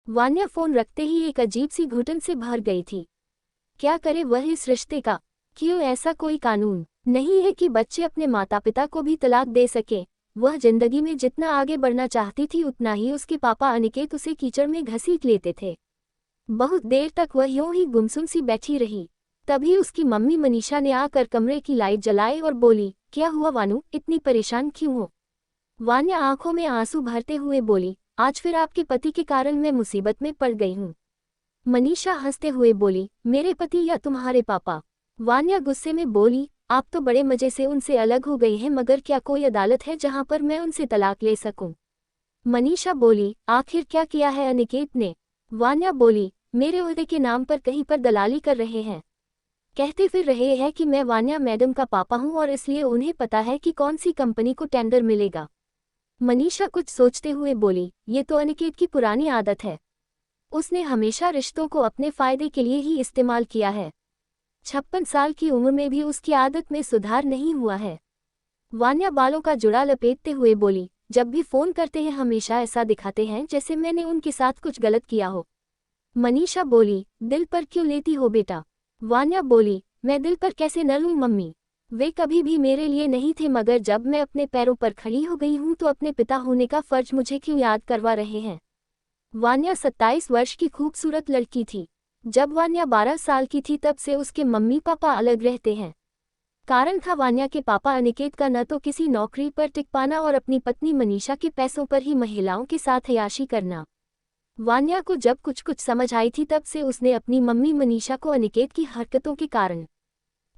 Vanya phone रखते ही एक अजीब सी घुटन से भर गई थी। क्या करे वह इस रिश्ते का? क्यों ऐसा कोई कानून नहीं है कि बच्चे अपने माता पिता को भी तलाक दे सके? वह जिंदगी में जितना आगे बढ़ना चाहती थी उतना ही उसके पापा अनिकेत उसे कीचड़ में घसीट लेते थे। बहुत देर तक वह यूं ही गुमसुम सी बैठी रही। तभी उसकी मम्मी मनीषा ने आकर कमरे की लाइट जलाई और बोली, क्या हुआ वानू, इतनी परेशान क्यों हो? वान्या आंखों में आंसू भरते हुए बोली, आज फिर आपके पति के कारण मैं मुसीबत में पड़ गई हूँ। मनीषा हंसते हुए बोली, मेरे पति या तुम्हारे पापा? वान्या गुस्से में बोली, आप तो बड़े मजे से उनसे अलग हो गई हैं, मगर क्या कोई अदालत है जहां पर मैं उनसे तलाक ले सकूं? मनीषा बोली, आखिर क्या किया है अनिकेत ने? वान्या बोली, मेरे ओहदे के नाम पर कहीं पर दलाली कर रहे हैं। कहते फिर रहे हैं कि मैं वान्या मैडम का पापा हूं और इसलिए उन्हें पता है कि कौन सी कंपनी को टेंडर मिलेगा। मनीषा कुछ सोचते हुए बोली, ये तो अनिकेत की पुरानी आदत है। उसने हमेशा रिश्तों को अपने फायदे के लिए ही इस्तेमाल किया है। 56 साल की उम्र में भी उसकी आदत में सुधार नहीं हुआ है। वान्या बालों का जुड़ा लपेटते हुए बोली, जब भी फोन करते हैं हमेशा ऐसा दिखाते हैं जैसे मैंने उनके साथ कुछ गलत किया हो। मनीषा बोली, दिल पर क्यों लेती हो बेटा? वान्या बोली, मैं दिल पर कैसे न लूं मम्मी, वे कभी भी मेरे लिए नहीं थे, मगर जब मैं अपने पैरों पर खड़ी हो गई हूं तो अपने पिता होने का फर्ज मुझे क्यों याद करवा रहे हैं? वान्या 27 वर्ष की खूबसूरत लड़की थी। जब वान्या 12 साल की थी तब से उसके मम्मी पापा अलग रहते हैं। कारण था वान्या के पापा अनिकेत का न तो किसी नौकरी पर टिक पाना और अपनी पत्नी मनीषा के पैसों पर ही महिलाओं के साथ अय्याशी करना। वान्या को जब कुछ कुछ समझ आई थी तब से उसने अपनी मम्मी मनीषा को अनिकेत की हरकतों के कारण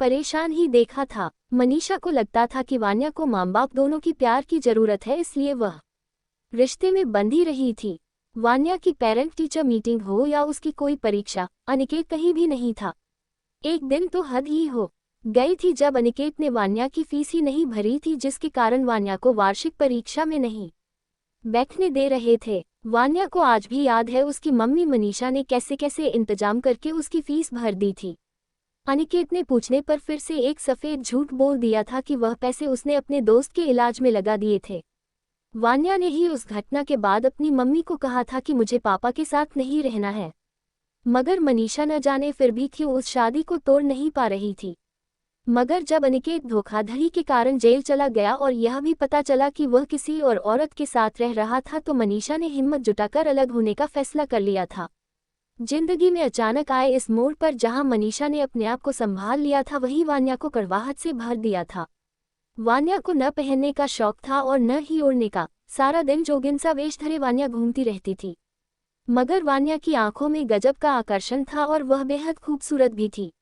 परेशान ही देखा था। मनीषा को लगता था कि वान्या को माँ बाप दोनों की प्यार की जरूरत है, इसलिए वह रिश्ते में बंधी रही थी। वान्या की पेरेंट टीचर मीटिंग हो या उसकी कोई परीक्षा, अनिकेत कहीं भी नहीं था। एक दिन तो हद ही हो गई थी जब अनिकेत ने वान्या की फीस ही नहीं भरी थी, जिसके कारण वान्या को वार्षिक परीक्षा में नहीं बैठने दे रहे थे। वान्या को आज भी याद है उसकी मम्मी मनीषा ने कैसे कैसे इंतजाम करके उसकी फीस भर दी थी। अनिकेत ने पूछने पर फिर से एक सफेद झूठ बोल दिया था कि वह पैसे उसने अपने दोस्त के इलाज में लगा दिए थे। वान्या ने ही उस घटना के बाद अपनी मम्मी को कहा था कि मुझे पापा के साथ नहीं रहना है, मगर मनीषा न जाने फिर भी क्यों उस शादी को तोड़ नहीं पा रही थी। मगर जब अनिकेत धोखाधड़ी के कारण जेल चला गया और यह भी पता चला कि वह किसी और औरत के साथ रह रहा था तो मनीषा ने हिम्मत जुटाकर अलग होने का फैसला कर लिया था। जिंदगी में अचानक आए इस मोड़ पर जहां मनीषा ने अपने आप को संभाल लिया था, वहीं वान्या को कड़वाहट से भर दिया था। वान्या को न पहनने का शौक था और न ही ओढ़ने का। सारा दिन जोगिन सा वेश धरे वान्या घूमती रहती थी, मगर वान्या की आंखों में गजब का आकर्षण था और वह बेहद खूबसूरत भी थी।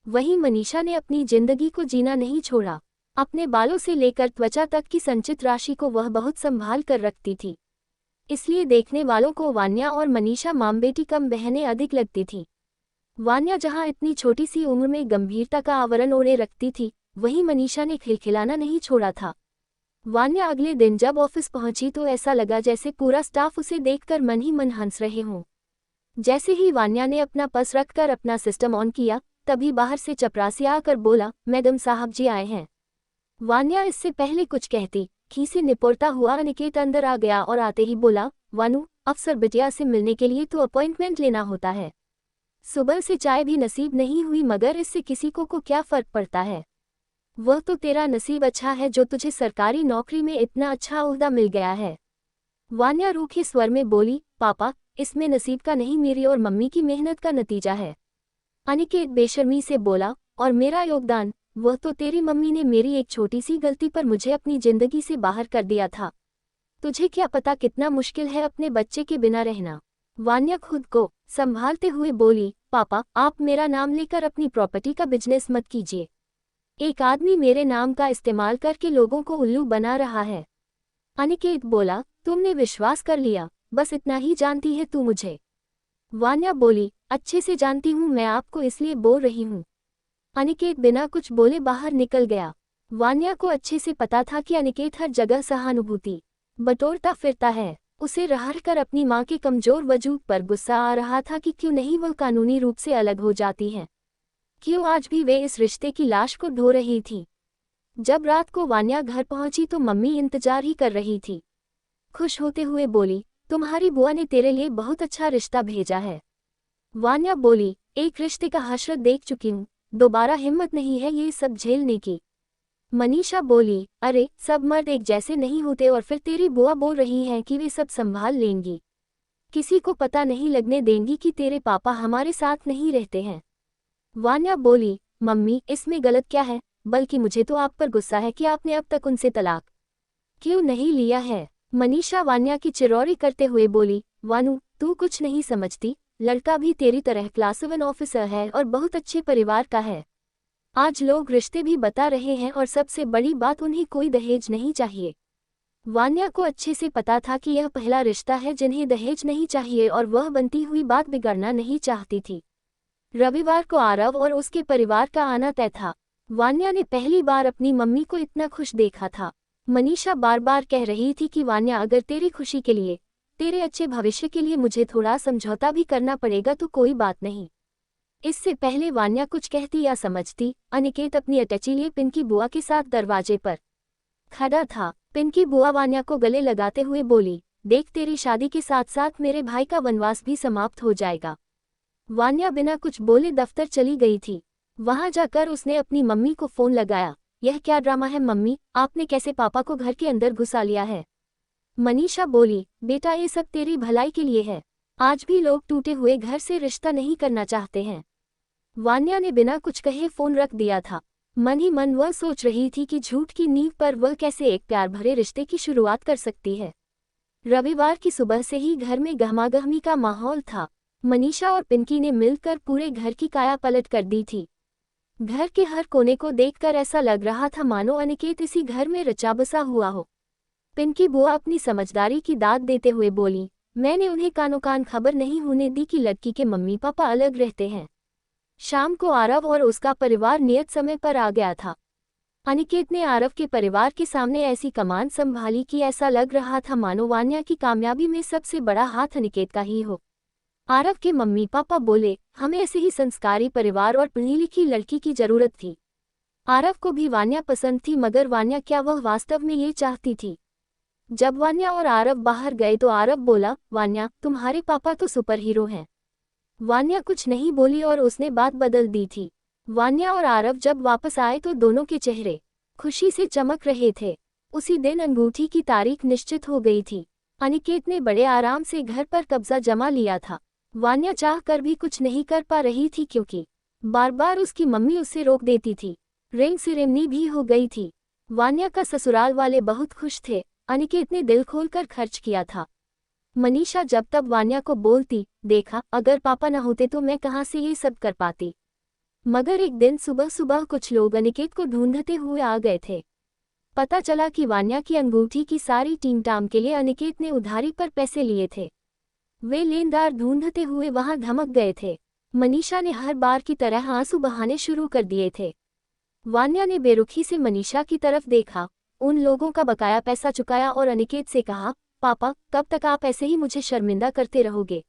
वहीं मनीषा ने अपनी जिंदगी को जीना नहीं छोड़ा। अपने बालों से लेकर त्वचा तक की संचित राशि को वह बहुत संभाल कर रखती थी, इसलिए देखने वालों को वान्या और मनीषा माम बेटी कम बहनें अधिक लगती थी। वान्या जहां इतनी छोटी सी उम्र में गंभीरता का आवरण ओढ़े रखती थी, वहीं मनीषा ने खिलखिलाना नहीं छोड़ा था। वान्या अगले दिन जब ऑफिस पहुंची तो ऐसा लगा जैसे पूरा स्टाफ उसे देखकर मन ही मन हंस रहे हों। जैसे ही वान्या ने अपना पर्स रखकर अपना सिस्टम ऑन किया, तभी बाहर से चपरासी आकर बोला, मैडम साहब जी आए हैं। वान्या इससे पहले कुछ कहती, खीसे निपोरता हुआ अनिकेत अंदर आ गया और आते ही बोला, वानू, अफसर बिटिया से मिलने के लिए तो अपॉइंटमेंट लेना होता है। सुबह से चाय भी नसीब नहीं हुई, मगर इससे किसी को क्या फर्क पड़ता है? वह तो तेरा नसीब अच्छा है जो तुझे सरकारी नौकरी में इतना अच्छा ओहदा मिल गया है। वान्या रूखे स्वर में बोली, पापा, इसमें नसीब का नहीं, मेरी और मम्मी की मेहनत का नतीजा है। अनिकेत बेशर्मी से बोला, और मेरा योगदान? वह तो तेरी मम्मी ने मेरी एक छोटी सी गलती पर मुझे अपनी जिंदगी से बाहर कर दिया था। तुझे क्या पता कितना मुश्किल है अपने बच्चे के बिना रहना। वान्या खुद को संभालते हुए बोली, पापा, आप मेरा नाम लेकर अपनी प्रॉपर्टी का बिजनेस मत कीजिए। एक आदमी मेरे नाम का इस्तेमाल करके लोगों को उल्लू बना रहा है। अनिकेत बोला, तुमने विश्वास कर लिया, बस इतना ही जानती है तू मुझे। वान्या बोली, अच्छे से जानती हूँ, मैं आपको इसलिए बोल रही हूँ। अनिकेत बिना कुछ बोले बाहर निकल गया। वान्या को अच्छे से पता था कि अनिकेत हर जगह सहानुभूति बटोरता फिरता है। उसे रहकर कर अपनी माँ के कमजोर वजूद पर गुस्सा आ रहा था कि क्यों नहीं वह कानूनी रूप से अलग हो जाती है, क्यों आज भी वे इस रिश्ते की लाश को ढो रही थी। जब रात को वान्या घर पहुंची तो मम्मी इंतजार ही कर रही थी। खुश होते हुए बोली, तुम्हारी बुआ ने तेरे लिए बहुत अच्छा रिश्ता भेजा है। वान्या बोली, एक रिश्ते का हसरत देख चुकी हूँ, दोबारा हिम्मत नहीं है ये सब झेलने की। मनीषा बोली, अरे सब मर्द एक जैसे नहीं होते और फिर तेरी बुआ बोल रही हैं कि वे सब संभाल लेंगी। किसी को पता नहीं लगने देंगी कि तेरे पापा हमारे साथ नहीं रहते हैं। वान्या बोली, मम्मी इसमें गलत क्या है, बल्कि मुझे तो आप पर गुस्सा है कि आपने अब तक उनसे तलाक क्यों नहीं लिया है। मनीषा वान्या की चिरौरी करते हुए बोली, वानू तू कुछ नहीं समझती, लड़का भी तेरी तरह क्लास 7 ऑफिसर है और बहुत अच्छे परिवार का है। आज लोग रिश्ते भी बता रहे हैं और सबसे बड़ी बात उन्हें कोई दहेज नहीं चाहिए। वान्या को अच्छे से पता था कि यह पहला रिश्ता है जिन्हें दहेज नहीं चाहिए और वह बनती हुई बात बिगड़ना नहीं चाहती थी। रविवार को आरव और उसके परिवार का आना तय था। वान्या ने पहली बार अपनी मम्मी को इतना खुश देखा था। मनीषा बार बार कह रही थी कि वान्या अगर तेरी खुशी के लिए, तेरे अच्छे भविष्य के लिए मुझे थोड़ा समझौता भी करना पड़ेगा तो कोई बात नहीं। इससे पहले वान्या कुछ कहती या समझती, अनिकेत अपनी अटैची लिए पिंकी बुआ के साथ दरवाजे पर खड़ा था। पिंकी बुआ वान्या को गले लगाते हुए बोली, देख तेरी शादी के साथ साथ मेरे भाई का वनवास भी समाप्त हो जाएगा। वान्या बिना कुछ बोले दफ्तर चली गई थी। वहां जाकर उसने अपनी मम्मी को फोन लगाया। यह क्या ड्रामा है मम्मी, आपने कैसे पापा को घर के अंदर घुसा लिया है। मनीषा बोली, बेटा ये सब तेरी भलाई के लिए है। आज भी लोग टूटे हुए घर से रिश्ता नहीं करना चाहते हैं। वान्या ने बिना कुछ कहे फोन रख दिया था। मन ही मन वह सोच रही थी कि झूठ की नींव पर वह कैसे एक प्यार भरे रिश्ते की शुरुआत कर सकती है। रविवार की सुबह से ही घर में गहमागहमी का माहौल था। मनीषा और पिंकी ने मिलकर पूरे घर की काया पलट कर दी थी। घर के हर कोने को देखकर ऐसा लग रहा था मानो अनिकेत इसी घर में रचा बसा हुआ हो। पिंकी बुआ अपनी समझदारी की दाद देते हुए बोली, मैंने उन्हें कानो कान खबर नहीं होने दी कि लड़की के मम्मी पापा अलग रहते हैं। शाम को आरव और उसका परिवार नियत समय पर आ गया था। अनिकेत ने आरव के परिवार के सामने ऐसी कमान संभाली कि ऐसा लग रहा था मानो वान्या की कामयाबी में सबसे बड़ा हाथ अनिकेत का ही हो। आरव के मम्मी पापा बोले, हमें ऐसे ही संस्कारी परिवार और पढ़ी लिखी लड़की की जरूरत थी। आरव को भी वान्या पसंद थी, मगर वान्या क्या वह वास्तव में ये चाहती थी। जब वान्या और आरव बाहर गए तो आरव बोला, वान्या तुम्हारे पापा तो सुपर हीरो हैं। वान्या कुछ नहीं बोली और उसने बात बदल दी थी। वान्या और आरव जब वापस आए तो दोनों के चेहरे खुशी से चमक रहे थे। उसी दिन अंगूठी की तारीख निश्चित हो गई थी। अनिकेत ने बड़े आराम से घर पर कब्जा जमा लिया था। वान्या चाह कर भी कुछ नहीं कर पा रही थी क्योंकि बार बार उसकी मम्मी उसे रोक देती थी। रिंग सेरेमनी भी हो गई थी। वान्या का ससुराल वाले बहुत खुश थे। अनिकेत ने दिल खोलकर खर्च किया था। मनीषा जब तब वान्या को बोलती, देखा अगर पापा न होते तो मैं कहाँ से ये सब कर पाती। मगर एक दिन सुबह सुबह कुछ लोग अनिकेत को ढूंढते हुए आ गए थे। पता चला कि वान्या की अंगूठी की सारी टीमटाम के लिए अनिकेत ने उधारी पर पैसे लिए थे। वे लेनदार ढूंढते हुए वहां धमक गए थे। मनीषा ने हर बार की तरह आंसू बहाने शुरू कर दिए थे। वान्या ने बेरुखी से मनीषा की तरफ देखा, उन लोगों का बकाया पैसा चुकाया और अनिकेत से कहा, पापा कब तक आप ऐसे ही मुझे शर्मिंदा करते रहोगे।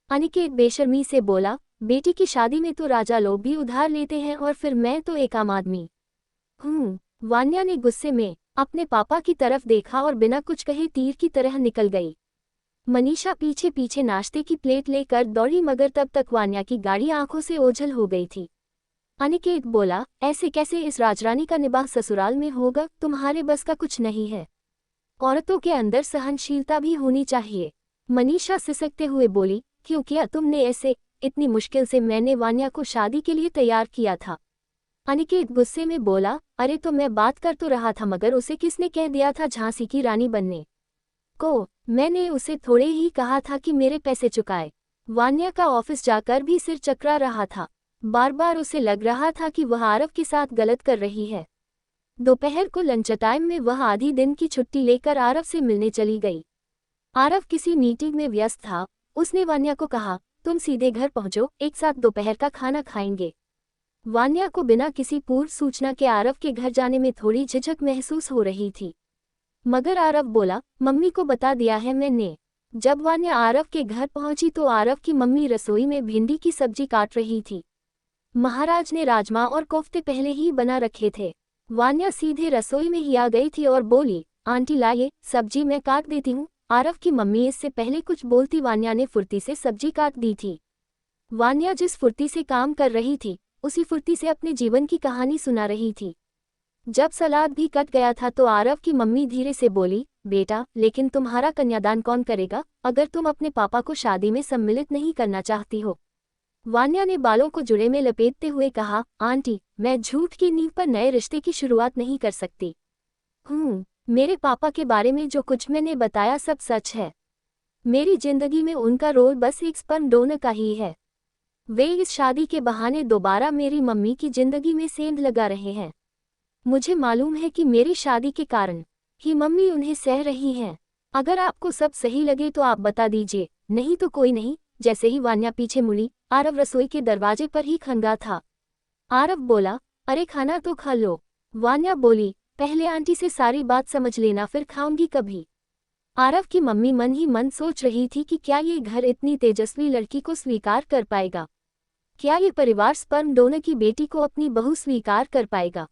अनिकेत बेशर्मी से बोला, बेटी की शादी में तो राजा लोग भी उधार लेते हैं और फिर मैं तो एक आम आदमी हूँ। वान्या ने गुस्से में अपने पापा की तरफ देखा और बिना कुछ कहे तीर की तरह निकल गई। मनीषा पीछे पीछे नाश्ते की प्लेट लेकर दौड़ी, मगर तब तक वान्या की गाड़ी आंखों से ओझल हो गई थी। अनिकेत बोला, ऐसे कैसे इस राजरानी का निबाह ससुराल में होगा, तुम्हारे बस का कुछ नहीं है। औरतों के अंदर सहनशीलता भी होनी चाहिए। मनीषा सिसकते हुए बोली, क्यों किया तुमने ऐसे, इतनी मुश्किल से मैंने वान्या को शादी के लिए तैयार किया था। अनिकेत गुस्से में बोला, अरे तो मैं बात कर तो रहा था, मगर उसे किसने कह दिया था झांसी की रानी बनने को। मैंने उसे थोड़े ही कहा था कि मेरे पैसे चुकाए। वान्या का ऑफिस जाकर भी सिर चकरा रहा था। बार बार उसे लग रहा था कि वह आरव के साथ गलत कर रही है। दोपहर को लंच टाइम में वह आधी दिन की छुट्टी लेकर आरव से मिलने चली गई। आरव किसी मीटिंग में व्यस्त था। उसने वान्या को कहा, तुम सीधे घर पहुंचो, एक साथ दोपहर का खाना खाएंगे। वान्या को बिना किसी पूर्व सूचना के आरव के घर जाने में थोड़ी झिझक महसूस हो रही थी, मगर आरव बोला, मम्मी को बता दिया है मैंने। जब वान्या आरव के घर पहुंची तो आरव की मम्मी रसोई में भिंडी की सब्जी काट रही थी। महाराज ने राजमा और कोफ्ते पहले ही बना रखे थे। वान्या सीधे रसोई में ही आ गई थी और बोली, आंटी लाइए, सब्जी मैं काट देती हूँ, आरव की मम्मी इससे पहले कुछ बोलती वान्या ने फुर्ती से सब्जी काट दी थी। वान्या जिस फुर्ती से काम कर रही थी, उसी फुर्ती से अपने जीवन की कहानी सुना रही थी। जब सलाद भी कट गया था तो आरव की मम्मी धीरे से बोली, बेटा, लेकिन तुम्हारा कन्यादान कौन करेगा अगर तुम अपने पापा को शादी में सम्मिलित नहीं करना चाहती हो? वान्या ने बालों को जुड़े में लपेटते हुए कहा, आंटी, मैं झूठ की नींव पर नए रिश्ते की शुरुआत नहीं कर सकती। मेरे पापा के बारे में जो कुछ मैंने बताया सब सच है। मेरी जिंदगी में उनका रोल बस एक स्पर्म डोनर का ही है। वे इस शादी के बहाने दोबारा मेरी मम्मी की जिंदगी में सेंध लगा रहे हैं। मुझे मालूम है कि मेरी शादी के कारण ही मम्मी उन्हें सह रही हैं। अगर आपको सब सही लगे तो आप बता दीजिए, नहीं तो कोई नहीं। जैसे ही वान्या पीछे मुड़ी, आरव रसोई के दरवाजे पर ही खंगा था। आरव बोला, अरे खाना तो खा लो। वान्या बोली, पहले आंटी से सारी बात समझ लेना, फिर खाऊंगी कभी। आरव की मम्मी मन ही मन सोच रही थी कि क्या ये घर इतनी तेजस्वी लड़की को स्वीकार कर पाएगा? क्या ये परिवार स्पर्म डोनर की बेटी को अपनी बहू स्वीकार कर पाएगा?